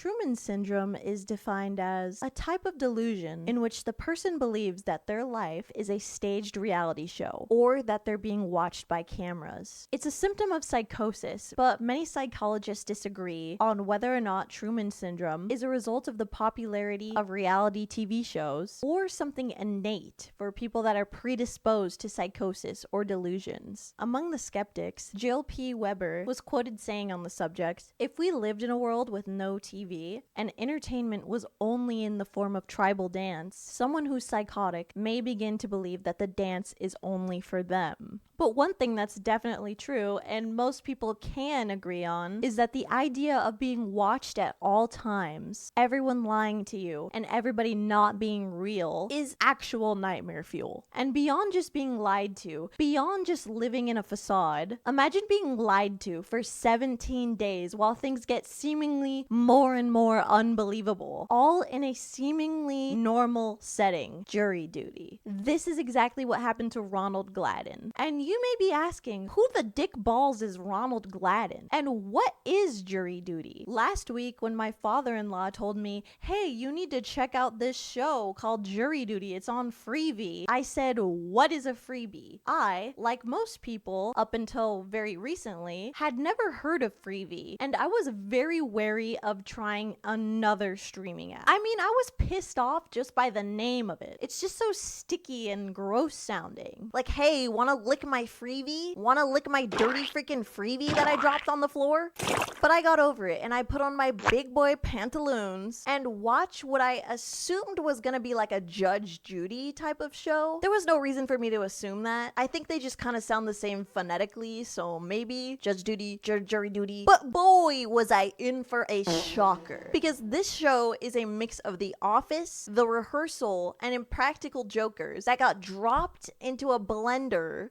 Truman syndrome is defined as a type of delusion in which the person believes that their life is a staged reality show or that they're being watched by cameras. It's a symptom of psychosis, but many psychologists disagree on whether or not Truman syndrome is a result of the popularity of reality TV shows or something innate for people that are predisposed to psychosis or delusions. Among the skeptics, Jill P. Weber was quoted saying on the subject, "If we lived in a world with no TV and entertainment was only in the form of tribal dance, someone who's psychotic may begin to believe that the dance is only for them." But one thing that's definitely true, and most people can agree on, is that the idea of being watched at all times, everyone lying to you, and everybody not being real is actual nightmare fuel. And beyond just being lied to, beyond just living in a facade, imagine being lied to for 17 days while things get seemingly more and more unbelievable, all in a seemingly normal setting. Jury duty. This is exactly what happened to Ronald Gladden. And you may be asking, who the dick balls is Ronald Gladden? And what is jury duty? Last week when my father-in-law told me, "Hey, you need to check out this show called Jury Duty, it's on Freevee," I said, "What is a freebie?" I, like most people up until very recently, had never heard of Freevee, and I was very wary of trying another streaming app. I mean, I was pissed off just by the name of it. It's just so sticky and gross sounding. Like, hey, wanna lick my freebie? Wanna lick my dirty freaking freebie that I dropped on the floor? But I got over it, and I put on my big boy pantaloons and watched what I assumed was gonna be like a Judge Judy type of show. There was no reason for me to assume that. I think they just kind of sound the same phonetically, so maybe Judge Duty, Jury Duty. But boy, was I in for a shocker. Because this show is a mix of The Office, The Rehearsal, and Impractical Jokers that got dropped into a blender,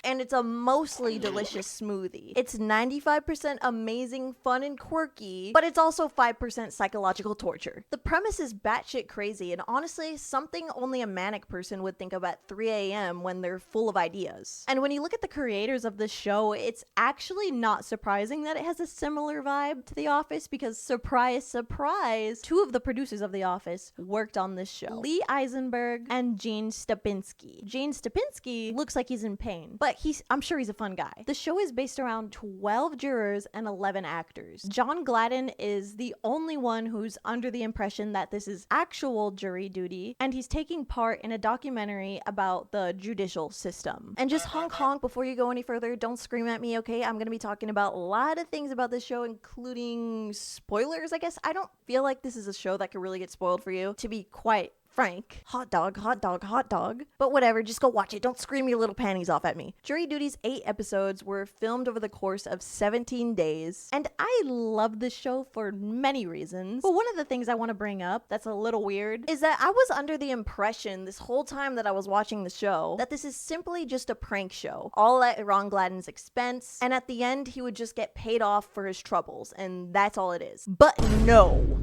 and it's a mostly delicious smoothie. It's 95% amazing, fun, and quirky, but it's also 5% psychological torture. The premise is batshit crazy, and honestly, something only a manic person would think of at 3 a.m. when they're full of ideas. And when you look at the creators of this show, it's actually not surprising that it has a similar vibe to The Office, because surprise, surprise, two of the producers of The Office worked on this show. Lee Eisenberg and Gene Stupinski. Gene Stupinski looks like he's in pain, but I'm sure he's a fun guy. The show is based around 12 jurors and 11 actors. John Gladden is the only one who's under the impression that this is actual jury duty, and he's taking part in a documentary about the judicial system. And just honk before you go any further, don't scream at me, okay? I'm gonna be talking about a lot of things about this show, including spoilers, I guess. I don't feel like this is a show that could really get spoiled for you, to be quite frank. Hot dog. But whatever, just go watch it. Don't scream your little panties off at me. Jury Duty's 8 episodes were filmed over the course of 17 days, and I love this show for many reasons. But one of the things I want to bring up that's a little weird is that I was under the impression this whole time that I was watching the show that this is simply just a prank show, all at Ron Gladden's expense, and at the end he would just get paid off for his troubles, and that's all it is. But no.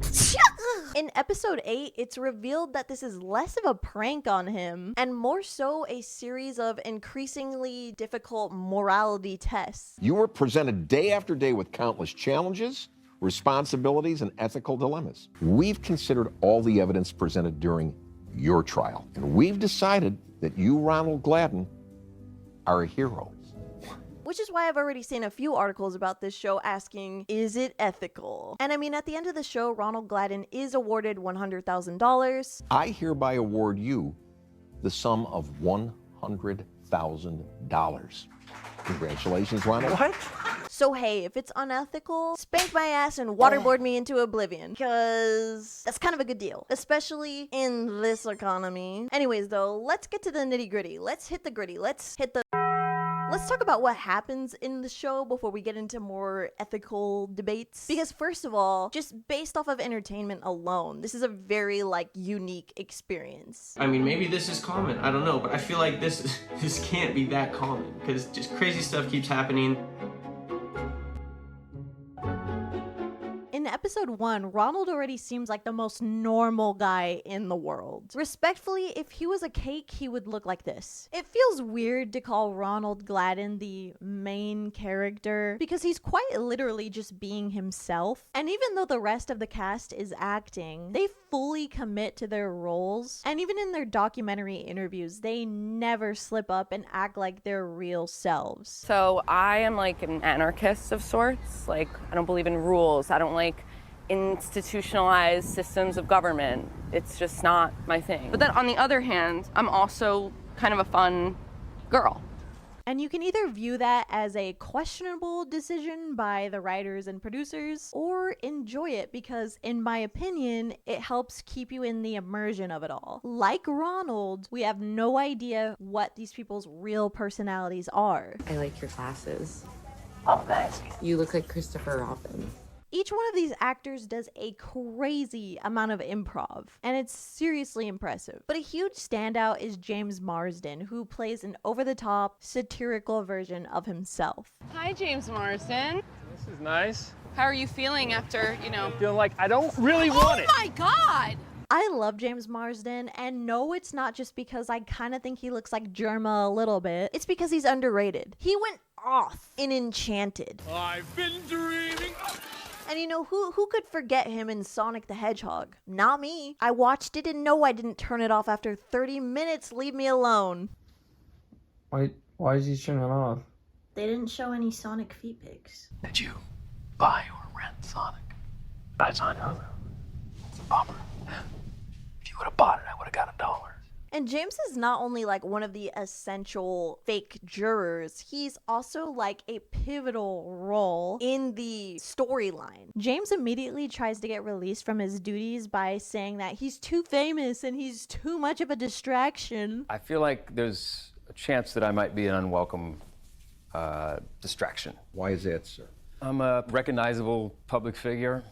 In episode 8, it's revealed that this is less of a prank on him and more so a series of increasingly difficult morality tests. You were presented day after day with countless challenges, responsibilities, and ethical dilemmas. We've considered all the evidence presented during your trial, and we've decided that you, Ronald Gladden, are a hero. Which is why I've already seen a few articles about this show asking, is it ethical? And I mean, at the end of the show, Ronald Gladden is awarded $100,000. I hereby award you the sum of $100,000. Congratulations, Ronald. What? So hey, if it's unethical, spank my ass and waterboard me into oblivion, because that's kind of a good deal, especially in this economy. Anyways though, let's get to the nitty gritty. Let's talk about what happens in the show before we get into more ethical debates. Because first of all, just based off of entertainment alone, this is a very, unique experience. I mean, maybe this is common, I don't know, but I feel like this can't be that common, because just crazy stuff keeps happening. In episode 1, Ronald already seems like the most normal guy in the world. Respectfully, if he was a cake, he would look like this. It feels weird to call Ronald Gladden the main character because he's quite literally just being himself. And even though the rest of the cast is acting, they fully commit to their roles. And even in their documentary interviews, they never slip up and act like their real selves. So I am like an anarchist of sorts. Like, I don't believe in rules. I don't like institutionalized systems of government. It's just not my thing. But then on the other hand, I'm also kind of a fun girl. And you can either view that as a questionable decision by the writers and producers, or enjoy it because, in my opinion, it helps keep you in the immersion of it all. Like Ronald, we have no idea what these people's real personalities are. I like your glasses. Oh, thanks. You look like Christopher Robin. Each one of these actors does a crazy amount of improv, and it's seriously impressive. But a huge standout is James Marsden, who plays an over-the-top, satirical version of himself. Hi, James Marsden. This is nice. How are you feeling after, Feeling like I don't really want it. Oh my God! I love James Marsden, and no, it's not just because I kind of think he looks like Jerma a little bit. It's because he's underrated. He went off in Enchanted. I've been dreaming. And who could forget him in Sonic the Hedgehog? Not me. I watched it and no, I didn't turn it off after 30 minutes. Leave me alone. Why did you turn it off? They didn't show any Sonic feet pics. Did you buy or rent Sonic? I signed up. It's a bummer. If you would have bought it, I would have got $1. And James is not only like one of the essential fake jurors, he's also like a pivotal role in the storyline. James immediately tries to get released from his duties by saying that he's too famous and he's too much of a distraction. I feel like there's a chance that I might be an unwelcome distraction. Why is that, sir? I'm a recognizable public figure.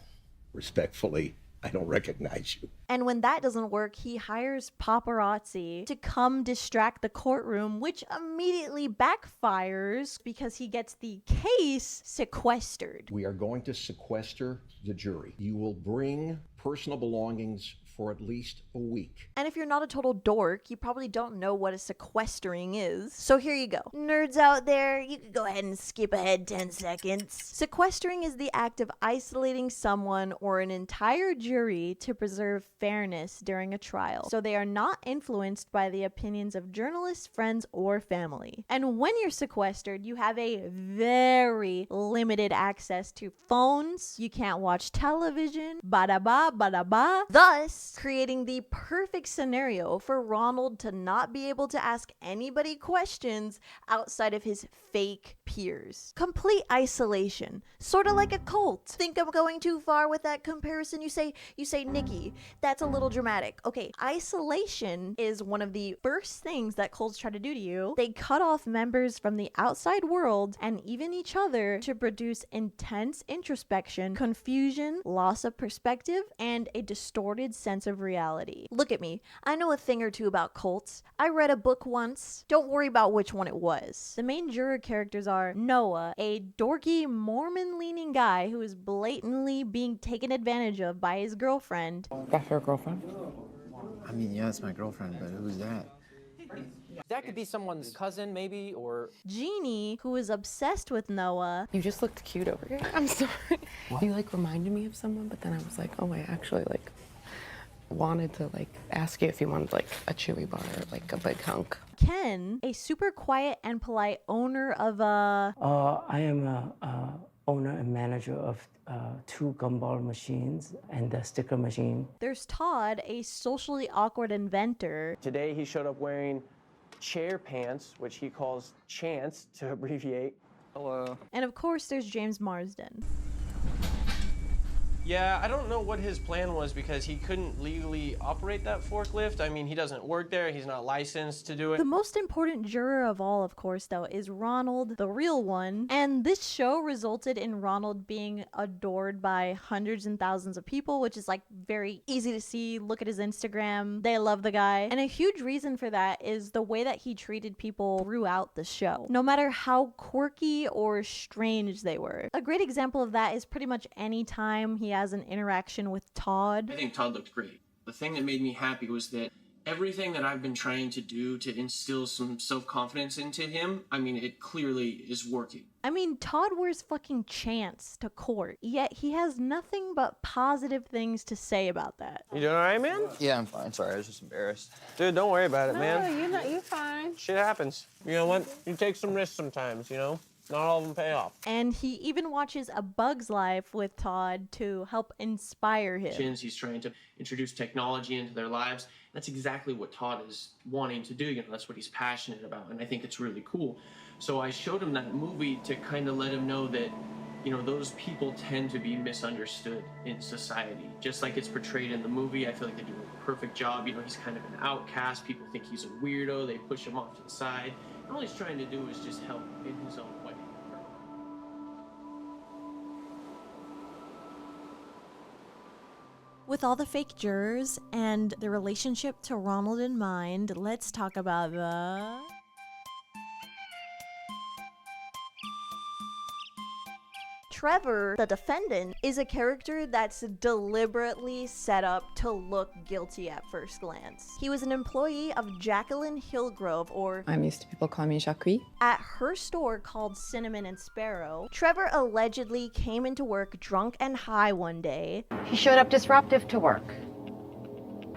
Respectfully, I don't recognize you. And when that doesn't work, he hires paparazzi to come distract the courtroom, which immediately backfires because he gets the case sequestered. We are going to sequester the jury. You will bring personal belongings for at least a week. And if you're not a total dork, you probably don't know what a sequestering is. So here you go. Nerds out there, you can go ahead and skip ahead 10 seconds. Sequestering is the act of isolating someone or an entire jury to preserve fairness during a trial, so they are not influenced by the opinions of journalists, friends, or family. And when you're sequestered, you have a very limited access to phones. You can't watch television. Ba-da-ba, ba-da-ba. Thus, creating the perfect scenario for Ronald to not be able to ask anybody questions outside of his fake peers. Complete isolation, sort of like a cult. Think I'm going too far with that comparison? You say, Nikki, that's a little dramatic. Okay, isolation is one of the first things that cults try to do to you. They cut off members from the outside world and even each other to produce intense introspection, confusion, loss of perspective, and a distorted sense of reality. Look at me. I know a thing or two about cults. I read a book once. Don't worry about which one it was. The main juror characters are Noah, a dorky Mormon-leaning guy who is blatantly being taken advantage of by his girlfriend. That's your girlfriend? I mean, yeah, it's my girlfriend, but who's that? That could be someone's cousin, maybe, or... Jeannie, who is obsessed with Noah. You just looked cute over here. I'm sorry. What? You reminded me of someone, but then I was like, oh, I actually wanted to ask you if you wanted a chewy bar or a big hunk. Ken, a super quiet and polite owner of a... I am a owner and manager of 2 gumball machines and a sticker machine. There's Todd, a socially awkward inventor. Today he showed up wearing chair pants, which he calls chants to abbreviate. Hello. And of course there's James Marsden. Yeah, I don't know what his plan was because he couldn't legally operate that forklift. I mean, he doesn't work there. He's not licensed to do it. The most important juror of all, of course, though, is Ronald, the real one. And this show resulted in Ronald being adored by hundreds and thousands of people, which is very easy to see. Look at his Instagram. They love the guy. And a huge reason for that is the way that he treated people throughout the show, no matter how quirky or strange they were. A great example of that is pretty much any time he has an interaction with Todd. I think Todd looked great. The thing that made me happy was that everything that I've been trying to do to instill some self-confidence into him, I mean, it clearly is working. I mean, Todd wears fucking Chance to court, yet he has nothing but positive things to say about that. You doing all right, man? Yeah, I'm fine. Sorry, I was just embarrassed. Dude, don't worry about it, man. You're fine. Shit happens. You know what? You take some risks sometimes, you know? Not all of them pay off. And he even watches A Bug's Life with Todd to help inspire him. He's trying to introduce technology into their lives. That's exactly what Todd is wanting to do. You know, that's what he's passionate about, and I think it's really cool. So I showed him that movie to kind of let him know that, you know, those people tend to be misunderstood in society. Just like it's portrayed in the movie, I feel like they do a perfect job. You know, he's kind of an outcast. People think he's a weirdo. They push him off to the side. And all he's trying to do is just help in his own way. With all the fake jurors and the relationship to Ronald in mind, let's talk about the... Trevor, the defendant, is a character that's deliberately set up to look guilty at first glance. He was an employee of Jacqueline Hillgrove, or I'm used to people calling me Jacques. at her store called Cinnamon and Sparrow. Trevor allegedly came into work drunk and high one day. He showed up disruptive to work,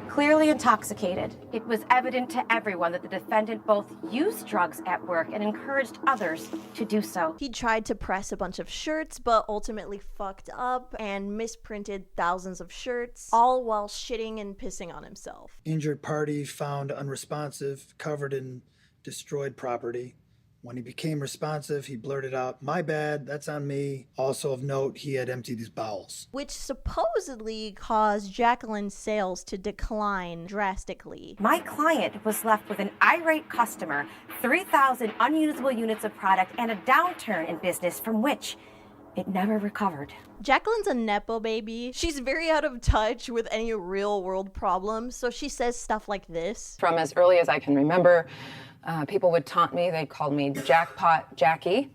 clearly intoxicated. It was evident to everyone that the defendant both used drugs at work and encouraged others to do so. He tried to press a bunch of shirts, but ultimately fucked up and misprinted thousands of shirts, all while shitting and pissing on himself. Injured party found unresponsive, covered in destroyed property. When he became responsive, he blurted out, "My bad, that's on me." Also of note, he had emptied his bowels. Which supposedly caused Jacqueline's sales to decline drastically. My client was left with an irate customer, 3,000 unusable units of product, and a downturn in business from which it never recovered. Jacqueline's a Nepo baby. She's very out of touch with any real world problems, so she says stuff like this. From as early as I can remember, people would taunt me. They called me Jackpot Jackie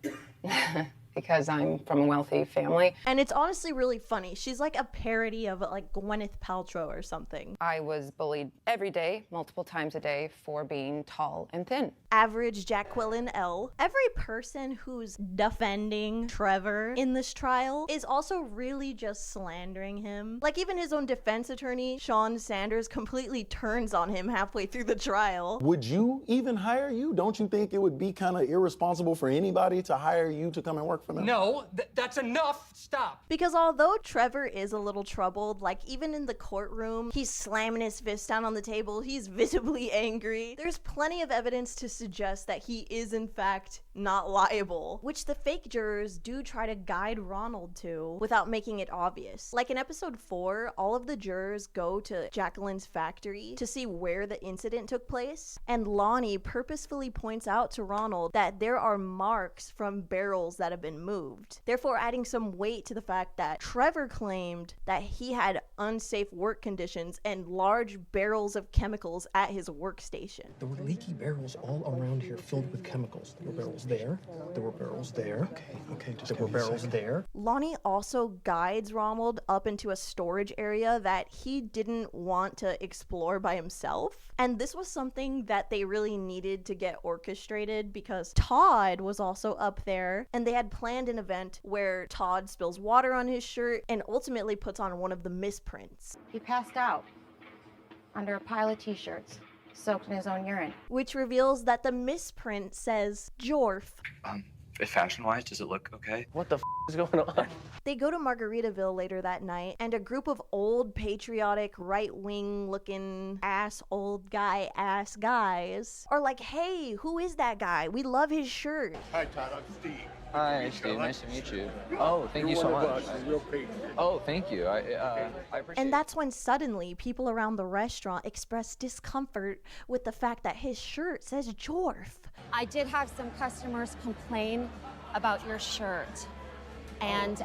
because I'm from a wealthy family. And it's honestly really funny. She's like a parody of like Gwyneth Paltrow or something. I was bullied every day, multiple times a day, for being tall and thin. Average Jacqueline L. Every person who's defending Trevor in this trial is also really just slandering him. Like even his own defense attorney, Sean Sanders, completely turns on him halfway through the trial. Would you even hire you? Don't you think it would be kind of irresponsible for anybody to hire you to come and work for them? No, that's enough. Stop. Because although Trevor is a little troubled, like even in the courtroom, he's slamming his fist down on the table, he's visibly angry. There's plenty of evidence to suggest that he is in fact not liable, which the fake jurors do try to guide Ronald to without making it obvious. Like in episode 4, all of the jurors go to Jacqueline's factory to see where the incident took place, and Lonnie purposefully points out to Ronald that there are marks from barrels that have been moved, therefore adding some weight to the fact that Trevor claimed that he had unsafe work conditions and large barrels of chemicals at his workstation. There were leaky barrels all around here filled with chemicals. There were barrels there. There were barrels there. Okay, just there were barrels there. Lonnie also guides Ronald up into a storage area that he didn't want to explore by himself. And this was something that they really needed to get orchestrated because Todd was also up there, and they had planned an event where Todd spills water on his shirt and ultimately puts on one of the misprints. He passed out under a pile of t-shirts, soaked in his own urine. Which reveals that the misprint says Jorf. Fashion-wise, does it look okay? What the is going on? They go to Margaritaville later that night, and a group of old, patriotic, right-wing looking old ass guys are like, "Hey, who is that guy? We love his shirt." Hi, Todd. I'm Steve. Hi, Steve. Nice to meet you. Oh, thank you so much. Oh, thank you. I appreciate And that's when suddenly people around the restaurant express discomfort with the fact that his shirt says Jorf. I did have some customers complain about your shirt, and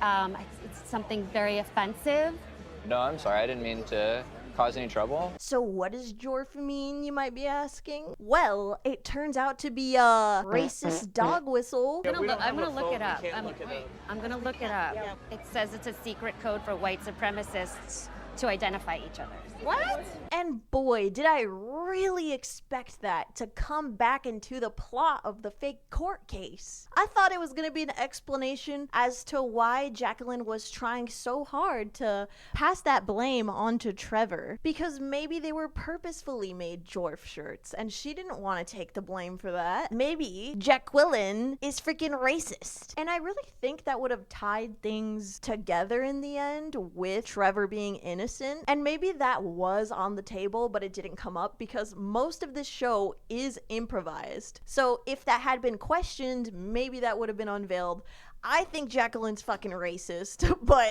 it's something very offensive. No, I'm sorry. I didn't mean to cause any trouble? So what does jorf mean, you might be asking? Well, it turns out to be a racist dog whistle. I'm gonna look it up. I'm gonna look it up. It says it's a secret code for white supremacists to identify each other. What? And boy, did I really expect that to come back into the plot of the fake court case. I thought it was going to be an explanation as to why Jacqueline was trying so hard to pass that blame onto Trevor, because maybe they were purposefully made jorf shirts and she didn't want to take the blame for that. Maybe Jacqueline is freaking racist. And I really think that would have tied things together in the end with Trevor being innocent. And maybe that was on the table, but it didn't come up because most of this show is improvised. So if that had been questioned, maybe that would have been unveiled. I think Jacqueline's fucking racist, but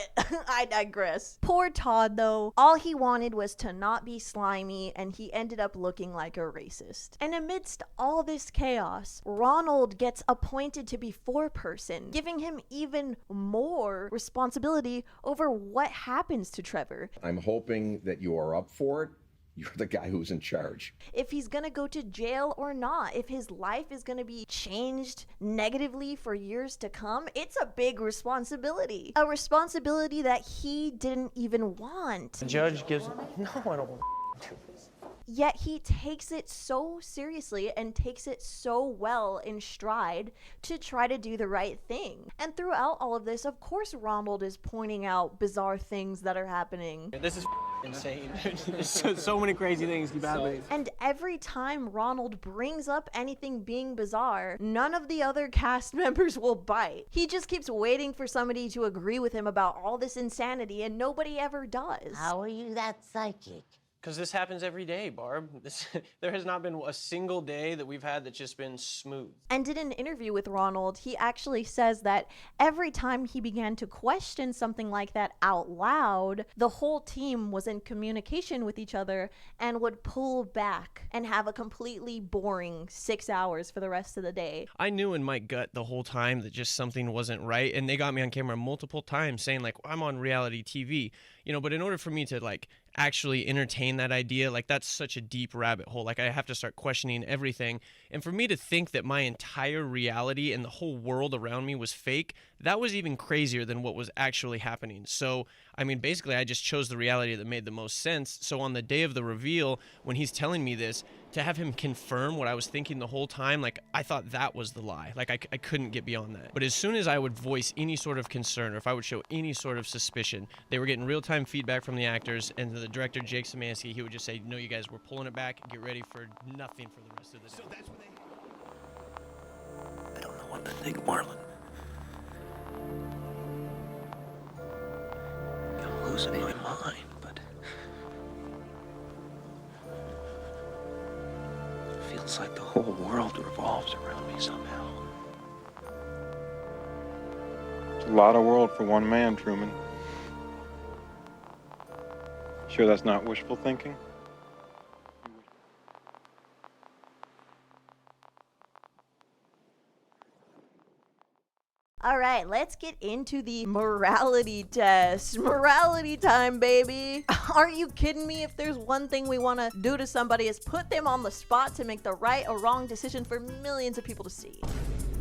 I digress. Poor Todd, though. All he wanted was to not be slimy, and he ended up looking like a racist. And amidst all this chaos, Ronald gets appointed to be foreperson, giving him even more responsibility over what happens to Trevor. I'm hoping that you are up for it. You're the guy who's in charge. If he's gonna go to jail or not, if his life is gonna be changed negatively for years to come, it's a big responsibility. A responsibility that he didn't even want. The judge gives... No, I don't want to do this. Yet he takes it so seriously and takes it so well in stride to try to do the right thing. And throughout all of this, of course, Ronald is pointing out bizarre things that are happening. This is insane. There's so many crazy things keep happening. And every time Ronald brings up anything being bizarre, none of the other cast members will bite. He just keeps waiting for somebody to agree with him about all this insanity, and nobody ever does. How are you that psychic? Because this happens every day, Barb. There has not been a single day that we've had that's just been smooth. And in an interview with Ronald, he actually says that every time he began to question something like that out loud, the whole team was in communication with each other and would pull back and have a completely boring 6 hours for the rest of the day. I knew in my gut the whole time that just something wasn't right, and they got me on camera multiple times saying, like, I'm on reality TV, you know, but in order for me to, like, actually entertain that idea, like, that's such a deep rabbit hole. Like, I have to start questioning everything. And for me to think that my entire reality and the whole world around me was fake, that was even crazier than what was actually happening. So, I mean, basically, I just chose the reality that made the most sense. So on the day of the reveal, when he's telling me this, to have him confirm what I was thinking the whole time, like, I thought that was the lie. Like, I couldn't get beyond that. But as soon as I would voice any sort of concern, or if I would show any sort of suspicion, they were getting real-time feedback from the actors, and the director, Jake Szymanski, he would just say, no, you guys, we're pulling it back, get ready for nothing for the rest of the day. So that's when I don't know what to think, Marlon. I'm losing my mind, but it feels like the whole world revolves around me somehow. It's a lot of world for one man, Truman. Sure that's not wishful thinking? All right, let's get into the morality test. Morality time, baby. Aren't you kidding me? If there's one thing we want to do to somebody is put them on the spot to make the right or wrong decision for millions of people to see.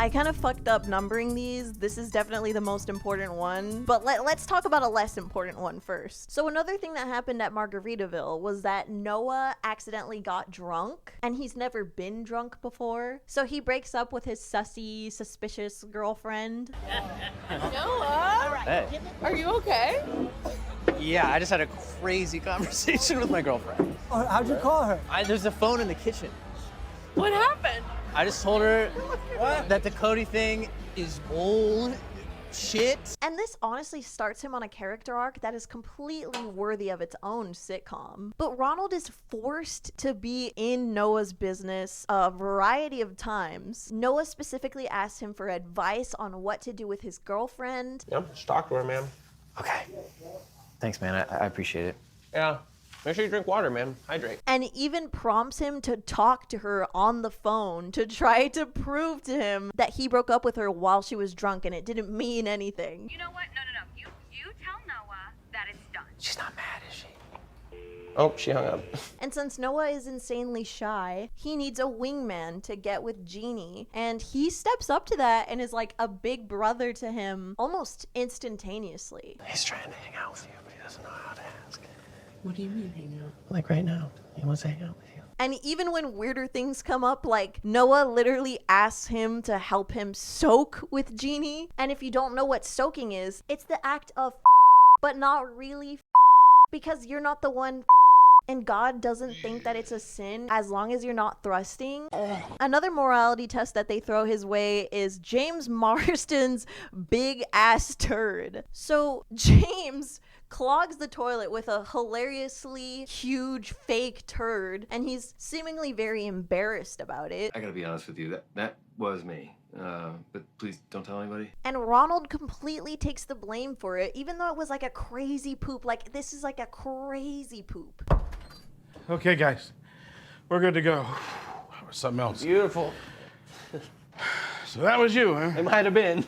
I kind of fucked up numbering these. This is definitely the most important one, but let's talk about a less important one first. So another thing that happened at Margaritaville was that Noah accidentally got drunk, and he's never been drunk before. So he breaks up with his sussy, suspicious girlfriend. Noah! Hey. Are you okay? Yeah, I just had a crazy conversation with my girlfriend. Oh, how'd you call her? There's a phone in the kitchen. What happened? I just told her that the Cody thing is old shit. And this honestly starts him on a character arc that is completely worthy of its own sitcom. But Ronald is forced to be in Noah's business a variety of times. Noah specifically asks him for advice on what to do with his girlfriend. Yep, just talk to her, man. Okay. Thanks, man. I appreciate it. Yeah. Make sure you drink water, man. Hydrate. And even prompts him to talk to her on the phone to try to prove to him that he broke up with her while she was drunk and it didn't mean anything. You know what? No. You tell Noah that it's done. She's not mad, is she? Oh, she hung up. And since Noah is insanely shy, he needs a wingman to get with Jeannie. And he steps up to that and is like a big brother to him almost instantaneously. He's trying to hang out with you, but he doesn't know how to ask. What do you mean hang out? Like right now, he wants to hang out with you. And even when weirder things come up, like Noah literally asks him to help him soak with Jeannie. And if you don't know what soaking is, it's the act of but not really because you're not the one and God doesn't think that it's a sin as long as you're not thrusting. Another morality test that they throw his way is James Marsden's big ass turd. So James clogs the toilet with a hilariously huge fake turd, and he's seemingly very embarrassed about it. I gotta be honest with you, that was me. But please don't tell anybody. And Ronald completely takes the blame for it, even though it was like a crazy poop. Like, this is like a crazy poop. Okay, guys, we're good to go. That was something else. Beautiful. So that was you, huh? It might have been.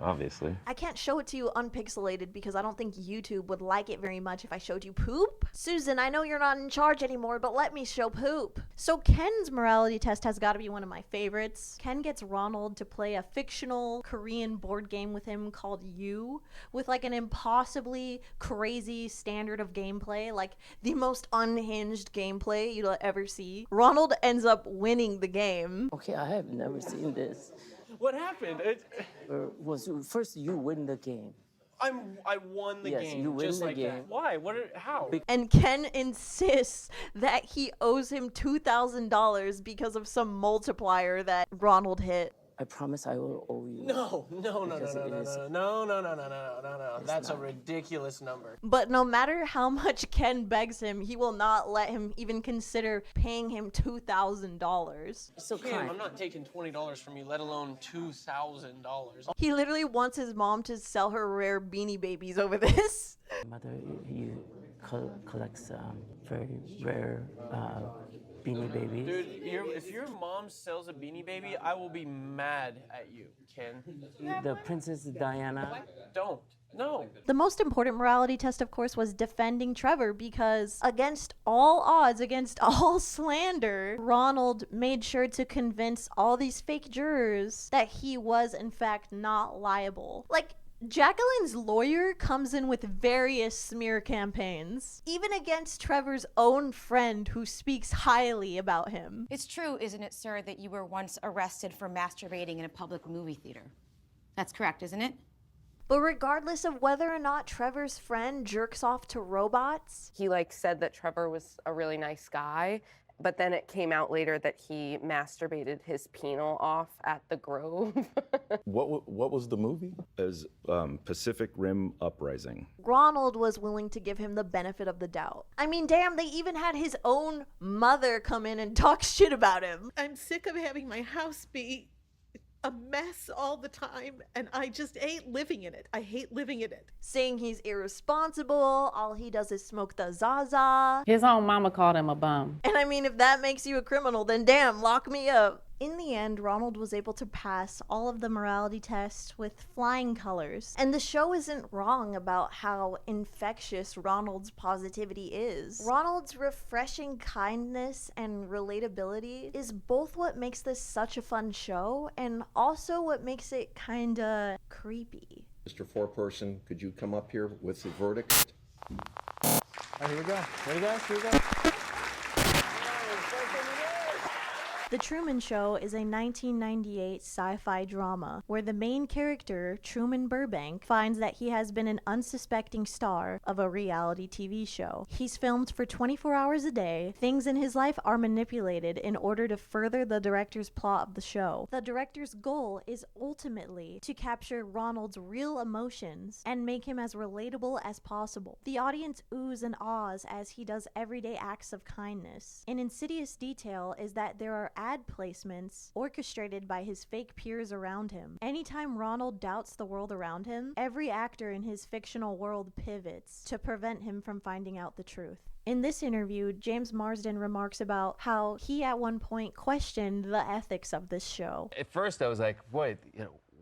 Obviously. I can't show it to you unpixelated because I don't think YouTube would like it very much if I showed you poop. Susan, I know you're not in charge anymore, but let me show poop. So Ken's morality test has got to be one of my favorites. Ken gets Ronald to play a fictional Korean board game with him called You, with like an impossibly crazy standard of gameplay, like the most unhinged gameplay you'll ever see. Ronald ends up winning the game. Okay, I have never seen this. What happened? Was first you win the game. I won the Yes, game. you win just the like game. That. Why? How? And Ken insists that he owes him $2,000 because of some multiplier that Ronald hit. I promise I will owe you. No. That's a not. ridiculous number. But no matter how much Ken begs him, he will not let him even consider paying him $2,000. So Kim, I'm not taking $20 from you, let alone $2,000. He literally wants his mom to sell her rare Beanie Babies over this. My mother, he collects very rare Beanie Babies. Dude, if your mom sells a Beanie Baby, I will be mad at you, Ken. The Princess Diana. Don't. No. The most important morality test, of course, was defending Trevor because against all odds, against all slander, Ronald made sure to convince all these fake jurors that he was, in fact, not liable. Like, Jacqueline's lawyer comes in with various smear campaigns, even against Trevor's own friend who speaks highly about him. It's true, isn't it, sir, that you were once arrested for masturbating in a public movie theater? That's correct, isn't it? But regardless of whether or not Trevor's friend jerks off to robots, He said that Trevor was a really nice guy, but then it came out later that he masturbated his penal off at the Grove. What was the movie? It was Pacific Rim Uprising. Ronald was willing to give him the benefit of the doubt. I mean, damn, they even had his own mother come in and talk shit about him. I'm sick of having my house be a mess all the time, and I just hate living in it. I hate living in it. Saying he's irresponsible, all he does is smoke the Zaza. His own mama called him a bum. And I mean, if that makes you a criminal, then damn, lock me up. In the end, Ronald was able to pass all of the morality tests with flying colors. And the show isn't wrong about how infectious Ronald's positivity is. Ronald's refreshing kindness and relatability is both what makes this such a fun show and also what makes it kinda creepy. Mr. Foreperson, could you come up here with the verdict? All right, here we go. Ready, guys? Here we go. The Truman Show is a 1998 sci-fi drama where the main character, Truman Burbank, finds that he has been an unsuspecting star of a reality TV show. He's filmed for 24 hours a day. Things in his life are manipulated in order to further the director's plot of the show. The director's goal is ultimately to capture Ronald's real emotions and make him as relatable as possible. The audience oohs and ahs as he does everyday acts of kindness. An insidious detail is that there are ad placements orchestrated by his fake peers around him. Anytime Ronald doubts the world around him, every actor in his fictional world pivots to prevent him from finding out the truth. In this interview, James Marsden remarks about how he at one point questioned the ethics of this show. At first, I was like, boy,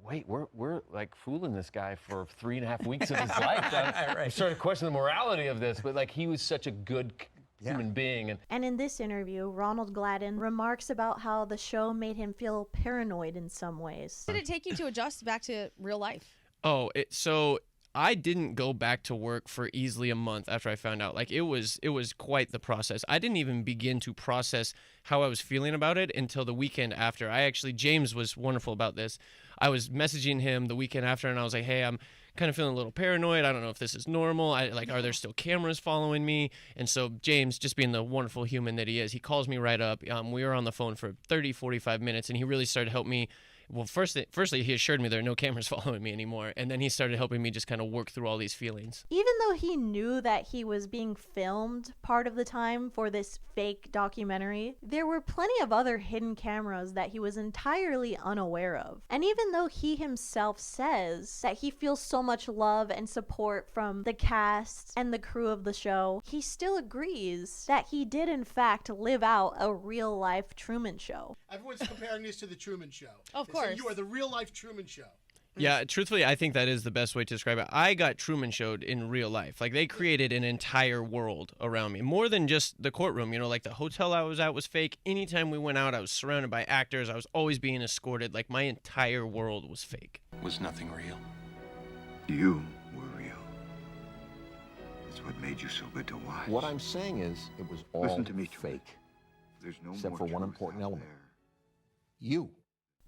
wait, we're like fooling this guy for 3.5 weeks of his life. I started questioning the morality of this, but like he was such a good human being. And in this interview, Ronald Gladden remarks about how the show made him feel paranoid in some ways. How did it take you to adjust back to real life? Oh, so I didn't go back to work for easily a month after I found out. Like it was quite the process. I didn't even begin to process how I was feeling about it until the weekend after. James was wonderful about this. I was messaging him the weekend after and I was like, hey, I'm kind of feeling a little paranoid. I don't know if this is normal. Are there still cameras following me? And so James, just being the wonderful human that he is, he calls me right up. We were on the phone for 30, 45 minutes and he really started to help me. Well, firstly, he assured me there are no cameras following me anymore, and then he started helping me just kind of work through all these feelings. Even though he knew that he was being filmed part of the time for this fake documentary, there were plenty of other hidden cameras that he was entirely unaware of. And even though he himself says that he feels so much love and support from the cast and the crew of the show, he still agrees that he did in fact live out a real-life Truman Show. Everyone's comparing this to the Truman Show. Of course. You are the real-life Truman Show. Yeah, truthfully, I think that is the best way to describe it. I got Truman Show'd in real life. Like, they created an entire world around me. More than just the courtroom, like the hotel I was at was fake. Anytime we went out, I was surrounded by actors. I was always being escorted. Like, my entire world was fake. Was nothing real? You were real. It's what made you so good to watch. What I'm saying is, it was all Listen to me, fake. There's no except more for one truth important out element. there. You.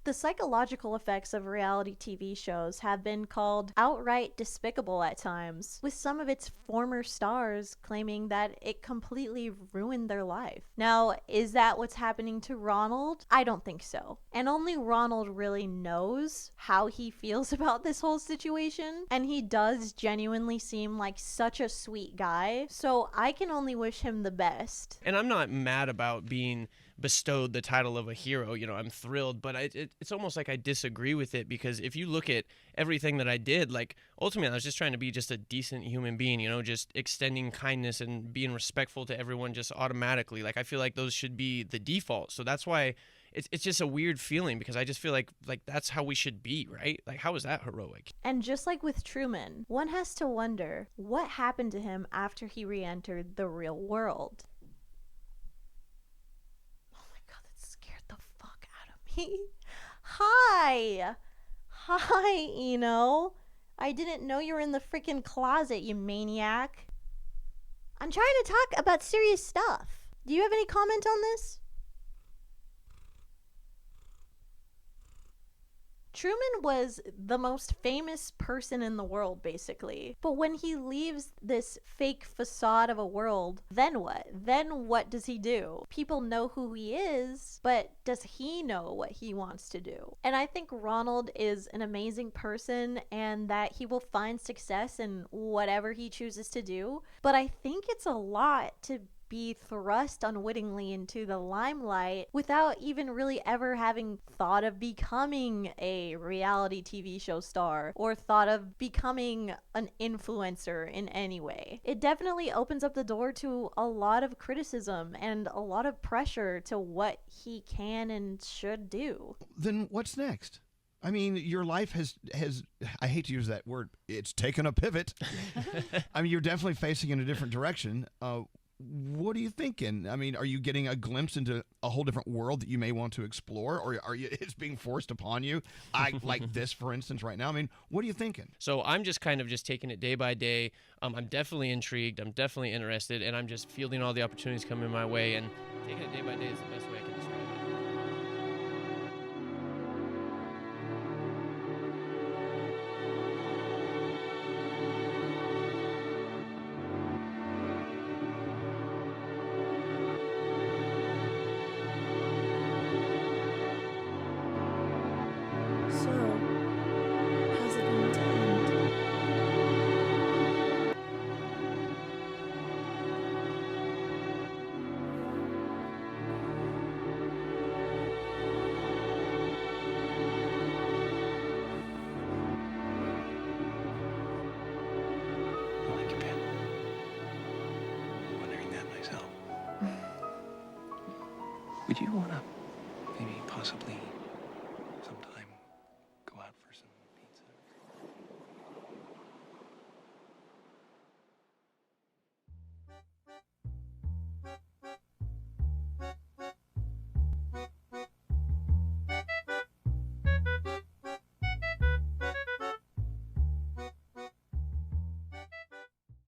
The psychological effects of reality TV shows have been called outright despicable at times, with some of its former stars claiming that it completely ruined their life. Now, is that what's happening to Ronald? I don't think so. And only Ronald really knows how he feels about this whole situation, and he does genuinely seem like such a sweet guy, so I can only wish him the best. And I'm not mad about being bestowed the title of a hero. I'm thrilled, but it's almost like I disagree with it, because if you look at everything that I did, like, ultimately I was just trying to be just a decent human being, just extending kindness and being respectful to everyone just automatically. Like, I feel like those should be the default. So that's why it's just a weird feeling, because I just feel like that's how we should be, right? Like, how is that heroic? And just like with Truman, one has to wonder what happened to him after he re-entered the real world. Hi, Eno. I didn't know you were in the freaking closet, you maniac. I'm trying to talk about serious stuff. Do you have any comment on this? Truman was the most famous person in the world, basically. But when he leaves this fake facade of a world, then what? Then what does he do? People know who he is, but does he know what he wants to do? And I think Ronald is an amazing person and that he will find success in whatever he chooses to do. But I think it's a lot to be thrust unwittingly into the limelight without even really ever having thought of becoming a reality TV show star or thought of becoming an influencer in any way. It definitely opens up the door to a lot of criticism and a lot of pressure to what he can and should do. Then what's next? I mean, your life has I hate to use that word, it's taken a pivot. I mean, you're definitely facing in a different direction. What are you thinking? I mean, are you getting a glimpse into a whole different world that you may want to explore, or are you? It's being forced upon you? Like this, for instance, right now. I mean, what are you thinking? So I'm just kind of just taking it day by day. I'm definitely intrigued. I'm definitely interested, and I'm just fielding all the opportunities coming my way. And taking it day by day is the best way I can describe it. Would you want to maybe possibly